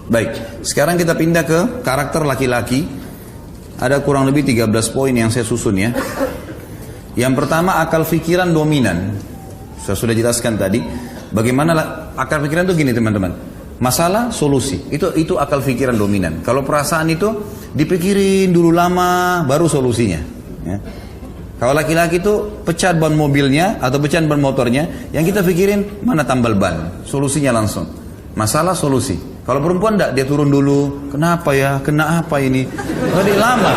Baik, sekarang kita pindah ke karakter laki-laki. Ada kurang lebih 13 poin yang saya susun ya. Yang pertama, akal pikiran dominan. Saya sudah jelaskan tadi. Bagaimana akal pikiran itu gini teman-teman. Masalah, solusi. Itu akal pikiran dominan. Kalau perasaan itu dipikirin dulu lama, baru solusinya. Ya. Kalau laki-laki itu pecat ban mobilnya atau pecat ban motornya, yang kita pikirin mana tambal ban. Solusinya langsung. Masalah, solusi. Kalau perempuan enggak, dia turun dulu. Kenapa ya? Kena apa ini? Lebih lama.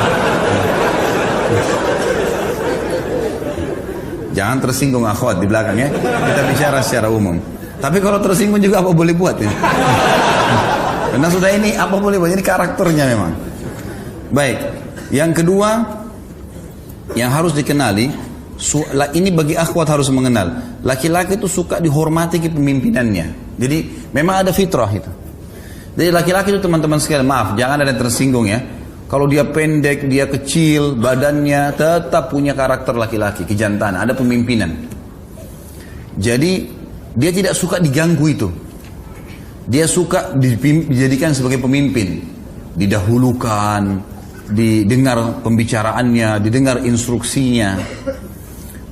Jangan tersinggung akhwat di belakang ya. Kita bicara secara umum. Tapi kalau tersinggung juga apa boleh buat ya? Karena sudah ini apa boleh buat. Ini karakternya memang. Baik. Yang kedua yang harus dikenali, ini bagi akhwat harus mengenal. Laki-laki itu suka dihormati kepemimpinannya. Jadi memang ada fitrah itu. Jadi laki-laki itu teman-teman sekalian, maaf, jangan ada yang tersinggung ya. Kalau dia pendek, dia kecil, badannya tetap punya karakter laki-laki, kejantan, ada pemimpinan. Jadi dia tidak suka diganggu itu. Dia suka dijadikan sebagai pemimpin, didahulukan, didengar pembicaraannya, didengar instruksinya.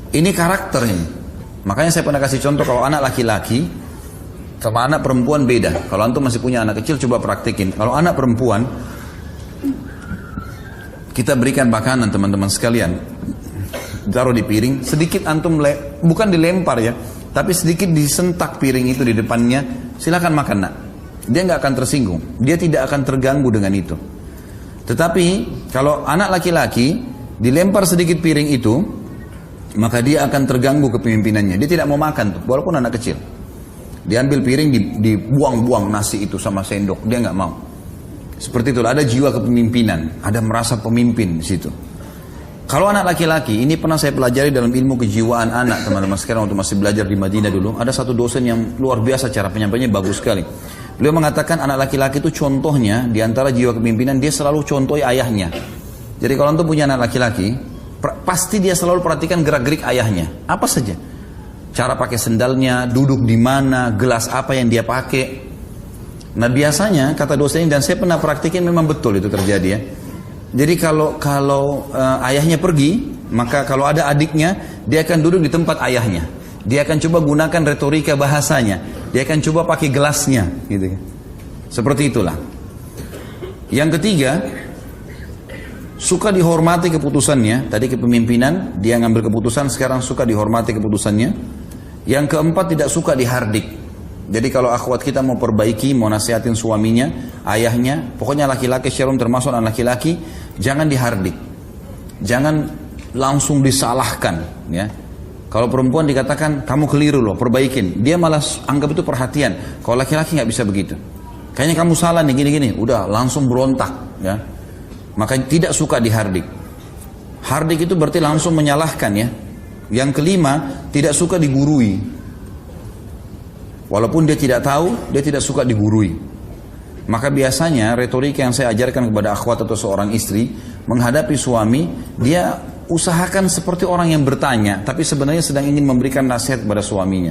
Ini karakternya. Makanya saya pernah kasih contoh kalau anak laki-laki sama anak perempuan beda. Kalau antum masih punya anak kecil coba praktekin. Kalau anak perempuan kita berikan makanan teman-teman sekalian, taruh di piring, sedikit antum bukan dilempar ya, tapi sedikit disentak piring itu di depannya, silakan makan nak. Dia nggak akan tersinggung, dia tidak akan terganggu dengan itu. Tetapi kalau anak laki-laki dilempar sedikit piring itu, maka dia akan terganggu kepemimpinannya. Dia tidak mau makan tuh, walaupun anak kecil. Diambil piring, dibuang-buang nasi itu sama sendok, dia nggak mau. Seperti itulah, ada jiwa kepemimpinan, ada merasa pemimpin di situ. Kalau anak laki-laki, ini pernah saya pelajari dalam ilmu kejiwaan anak, teman-teman sekarang waktu masih belajar di Madinah dulu, ada satu dosen yang luar biasa cara penyampaiannya bagus sekali. Beliau mengatakan anak laki-laki itu contohnya, di antara jiwa kepemimpinan, dia selalu contohi ayahnya. Jadi kalau antum punya anak laki-laki, pasti dia selalu perhatikan gerak-gerik ayahnya, apa saja. Cara pakai sendalnya, duduk di mana, gelas apa yang dia pakai. Nah biasanya kata dosen ini, dan saya pernah praktikin memang betul itu terjadi ya. Jadi kalau ayahnya pergi, maka kalau ada adiknya, dia akan duduk di tempat ayahnya. Dia akan coba gunakan retorika bahasanya. Dia akan coba pakai gelasnya, gitu. Seperti itulah. Yang ketiga, suka dihormati keputusannya. Tadi kepemimpinan, dia ngambil keputusan, sekarang suka dihormati keputusannya. Yang keempat, tidak suka dihardik. Jadi kalau akhwat kita mau perbaiki, mau nasihatin suaminya, ayahnya, pokoknya laki-laki syarum termasuk anak laki-laki, jangan dihardik. Jangan langsung disalahkan. Ya. Kalau perempuan dikatakan, kamu keliru loh, perbaikin. Dia malah anggap itu perhatian. Kalau laki-laki nggak bisa begitu. Kayaknya kamu salah nih, gini-gini. Udah, langsung berontak. Ya. Maka tidak suka dihardik. Hardik itu berarti langsung menyalahkan ya. Yang kelima, tidak suka digurui. Walaupun dia tidak tahu, dia tidak suka digurui. Maka biasanya retorika yang saya ajarkan kepada akhwat atau seorang istri, menghadapi suami, dia usahakan seperti orang yang bertanya, tapi sebenarnya sedang ingin memberikan nasihat kepada suaminya.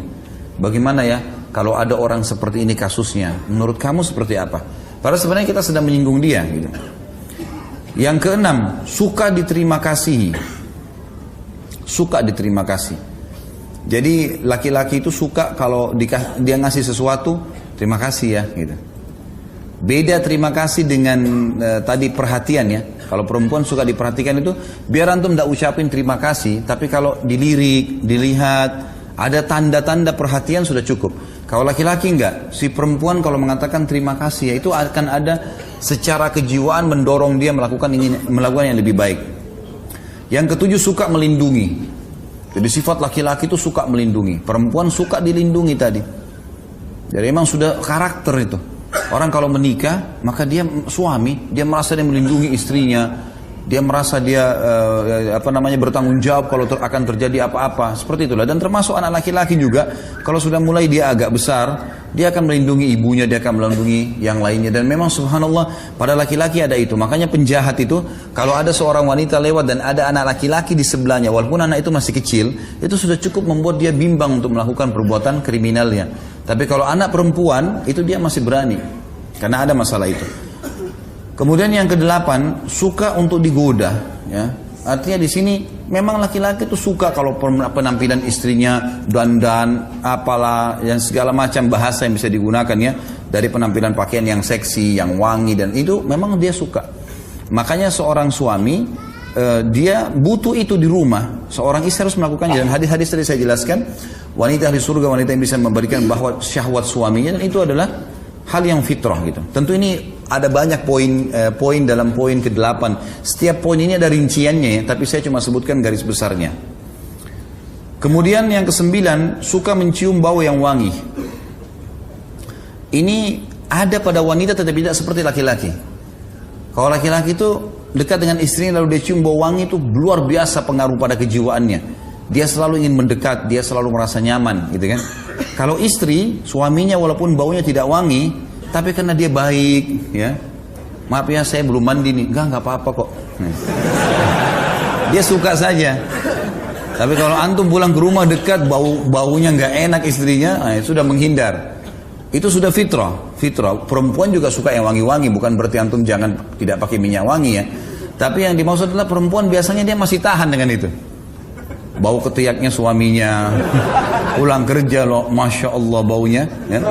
Bagaimana ya, kalau ada orang seperti ini kasusnya, menurut kamu seperti apa? Padahal sebenarnya kita sedang menyinggung dia. Gitu. Yang keenam, suka diterima kasih. Suka diterima kasih. Jadi laki-laki itu suka kalau dia ngasih sesuatu, terima kasih ya gitu. Beda terima kasih dengan tadi perhatian ya. Kalau perempuan suka diperhatikan itu, biar antum tidak ucapin terima kasih, tapi kalau dilirik, dilihat, ada tanda-tanda perhatian sudah cukup. Kalau laki-laki enggak, si perempuan kalau mengatakan terima kasih ya, itu akan ada secara kejiwaan mendorong dia melakukan yang lebih baik. Yang ketujuh, suka melindungi. Jadi sifat laki-laki itu suka melindungi. Perempuan suka dilindungi tadi. Jadi memang sudah karakter itu. Orang kalau menikah, maka dia suami, dia merasa dia melindungi istrinya. Dia merasa dia bertanggung jawab kalau akan terjadi apa-apa. Seperti itulah. Dan termasuk anak laki-laki juga, kalau sudah mulai dia agak besar, dia akan melindungi ibunya, dia akan melindungi yang lainnya. Dan memang subhanallah, pada laki-laki ada itu. Makanya penjahat itu, kalau ada seorang wanita lewat dan ada anak laki-laki di sebelahnya, walaupun anak itu masih kecil, itu sudah cukup membuat dia bimbang untuk melakukan perbuatan kriminalnya. Tapi kalau anak perempuan, itu dia masih berani. Karena ada masalah itu. Kemudian yang kedelapan, suka untuk digoda. Ya. Artinya di sini memang laki-laki itu suka kalau penampilan istrinya dandan, apalah, yang segala macam bahasa yang bisa digunakan ya. Dari penampilan pakaian yang seksi, yang wangi, dan itu memang dia suka. Makanya seorang suami, dia butuh itu di rumah. Seorang istri harus melakukannya. Dan hadis-hadis tadi saya jelaskan, wanita ahli surga, wanita yang bisa memberikan bahwa syahwat suaminya, dan itu adalah hal yang fitrah gitu. Tentu ini ada banyak poin dalam poin ke-8. Setiap poin ini ada rinciannya ya, tapi saya cuma sebutkan garis besarnya. Kemudian yang ke-9, suka mencium bau yang wangi. Ini ada pada wanita tetapi tidak seperti laki-laki. Kalau laki-laki itu dekat dengan istrinya lalu dia cium bau wangi, itu luar biasa pengaruh pada kejiwaannya. Dia selalu ingin mendekat, dia selalu merasa nyaman gitu kan. Kalau istri, suaminya walaupun baunya tidak wangi, tapi karena dia baik ya. Maaf ya saya belum mandi nih. Enggak apa-apa kok. Dia suka saja. Tapi kalau antum pulang ke rumah dekat baunya nggak enak istrinya, sudah menghindar. Itu sudah fitrah. Perempuan juga suka yang wangi-wangi, bukan berarti antum jangan tidak pakai minyak wangi ya. Tapi yang dimaksud adalah perempuan biasanya dia masih tahan dengan itu. Bau ketiaknya suaminya, pulang kerja loh, masya Allah baunya. Ya.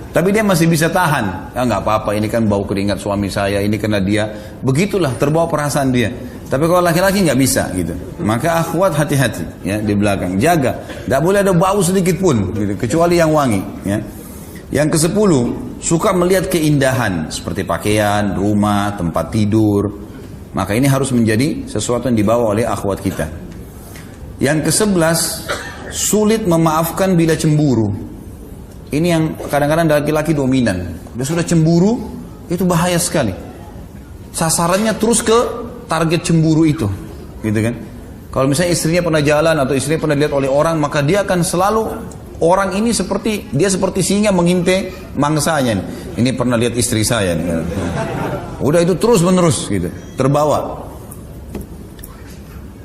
Tapi dia masih bisa tahan. Ya nggak apa-apa, ini kan bau keringat suami saya, ini karena dia. Begitulah terbawa perasaan dia. Tapi kalau laki-laki nggak bisa gitu. Maka akhwat hati-hati ya di belakang, jaga. Nggak boleh ada bau sedikit pun, gitu, kecuali yang wangi. Ya. Yang ke-10, suka melihat keindahan seperti pakaian, rumah, tempat tidur. Maka ini harus menjadi sesuatu yang dibawa oleh akhwat kita. Yang ke-11, sulit memaafkan bila cemburu. Ini yang kadang-kadang laki-laki dominan. Dia sudah cemburu, itu bahaya sekali. Sasarannya terus ke target cemburu itu, gitu kan? Kalau misalnya istrinya pernah jalan atau istrinya pernah dilihat oleh orang, maka dia akan selalu orang ini seperti singa mengintai mangsanya. Ini pernah lihat istri saya nih. Udah itu terus menerus gitu, terbawa.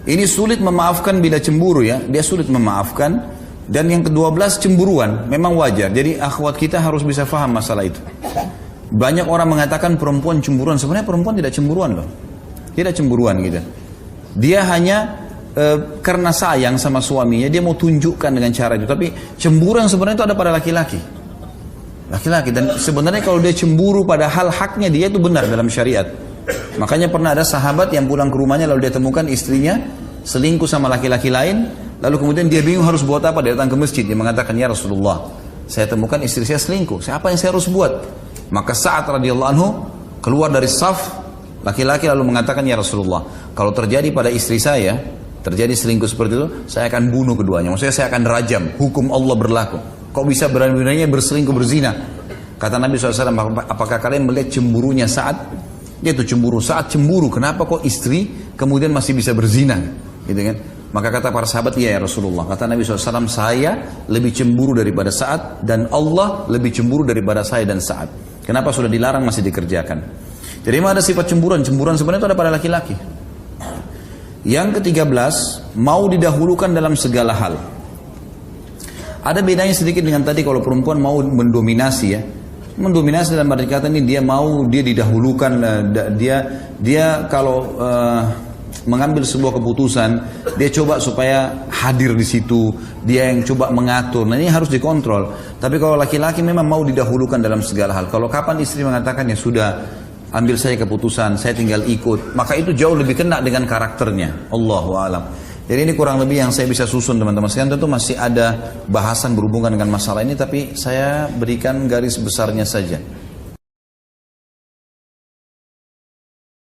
Ini sulit memaafkan bila cemburu ya, dia sulit memaafkan. Dan yang ke-12 cemburuan, memang wajar. Jadi akhwat kita harus bisa faham masalah itu. Banyak orang mengatakan perempuan cemburuan, sebenarnya perempuan tidak cemburuan loh. Tidak cemburuan gitu. Dia hanya karena sayang sama suaminya, dia mau tunjukkan dengan cara itu. Tapi cemburuan sebenarnya itu ada pada laki-laki. Laki-laki, dan sebenarnya kalau dia cemburu pada hal haknya dia itu benar dalam syariat. Makanya pernah ada sahabat yang pulang ke rumahnya lalu dia temukan istrinya selingkuh sama laki-laki lain, lalu kemudian dia bingung harus buat apa. Dia datang ke masjid, dia mengatakan, ya Rasulullah, saya temukan istri saya selingkuh, apa yang saya harus buat? Maka Sa'ad radhiyallahu anhu keluar dari saf laki-laki lalu mengatakan, ya Rasulullah, kalau terjadi pada istri saya terjadi selingkuh seperti itu, saya akan bunuh keduanya, maksudnya saya akan rajam, hukum Allah berlaku. Kok bisa berani-beraninya berselingkuh, berzina? Kata Nabi SAW, apakah kalian melihat cemburunya Sa'ad? Dia itu cemburu, Sa'ad cemburu, kenapa kok istri kemudian masih bisa berzina? Gitu kan? Maka kata para sahabat, iya ya Rasulullah. Kata Nabi SAW, saya lebih cemburu daripada Sa'ad, dan Allah lebih cemburu daripada saya dan Sa'ad. Kenapa sudah dilarang masih dikerjakan? Jadi memang ada sifat cemburuan. Cemburuan sebenarnya itu ada pada laki-laki. Yang ke-13, mau didahulukan dalam segala hal. Ada bedanya sedikit dengan tadi kalau perempuan mau mendominasi ya. Mendominasi dalam arti kata ini dia didahulukan, dia kalau mengambil sebuah keputusan, dia coba supaya hadir di situ, dia yang coba mengatur. Nah ini harus dikontrol. Tapi kalau laki-laki memang mau didahulukan dalam segala hal. Kalau kapan istri mengatakan ya sudah, ambil saya keputusan, saya tinggal ikut, maka itu jauh lebih kena dengan karakternya. Allahu a'lam. Jadi ini kurang lebih yang saya bisa susun teman-teman sekalian. Tentu masih ada bahasan berhubungan dengan masalah ini, tapi saya berikan garis besarnya saja.